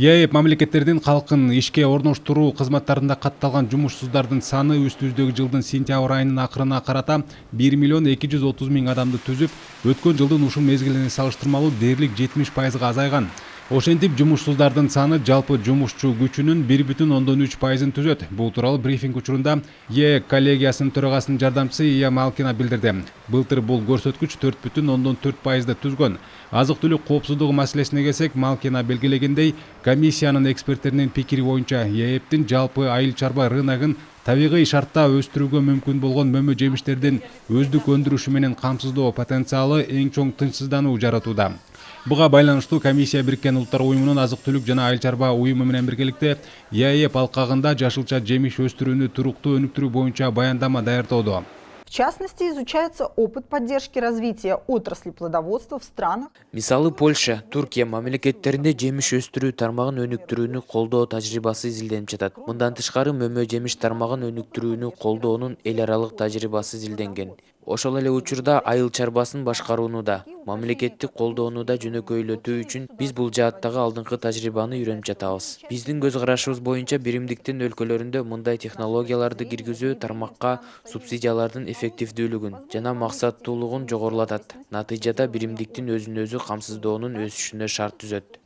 ЕАЭП мамлекеттердин калкын ишке орноштуруу кызматтарында катталган жумушсуздардын саны үстүбүздөгү жылдын сентябрь айынын акырына карата 1 230 000 адамды түзүп, өткөн жылдын ушул мезгилине салыштырмалуу дээрлик 70%га азайган. Ошентип, жумушсуздардын саны жалпы жумушчу күчүнүн 1,3% түзөт. Бул тууралуу брифинг учурунда ЕАЭП коллегиясынын төрагасынын жардамчысы Ия Малкина билдирди. Былтыр бул көрсөткүч 4,4%ды түзгөн. Азык-түлүк коопсуздугу маселесине келсек, Малкина белгилегендей, комиссиянын эксперттеринин пикири боюнча ЕАЭПтин жалпы айыл чарба рыногун табигый шартта өстүрүүгө мүмкүн болгон мөмө жемиштердин өздүк өндүрүшү менен камсыздоо потенциалы эң чоң тынчсыздануу жаратууда. Буга байланыштуу комиссия Бириккен Улуттар уюмунун азык-түлүк жана айыл чарба уюму менен биргеликте ЕАЭП алкагында жашылча жемиш өстүрүүнү туруктуу өнүктүрүү боюнча баяндама даярдоодо. В частности, изучается опыт поддержки развития отрасли плодоводства в странах. Мисалы Польша, Туркия мамлекеттеринде жемиш өстүрүү тармагын өнүктүрүүнү колдоо тажрыйбасы изилденип жатат. Мындан тышкары мөмө жемиш тармагын өнүктүрүүнү колдоонун эл аралык тажрыйбасы изилденген. Ошол эле учурда айыл чарбасын башкарууну да, мамлекеттик колдоону да жөнөкөйлөтүү үчүн биз бул жааттагы алдыңкы тажрыйбаны үйрөнүп жатабыз. Биздин көз карашыбыз боюнча биримдиктин өлкөлөрүндө мындай технологияларды киргизүү тармакка субсидиялардын эффективдүүлүгүн жана максаттуулугун жогорулатат. Натыйжада биримдиктин өзүн өзү камсыздоонун өсүшүнө шарт түзөт.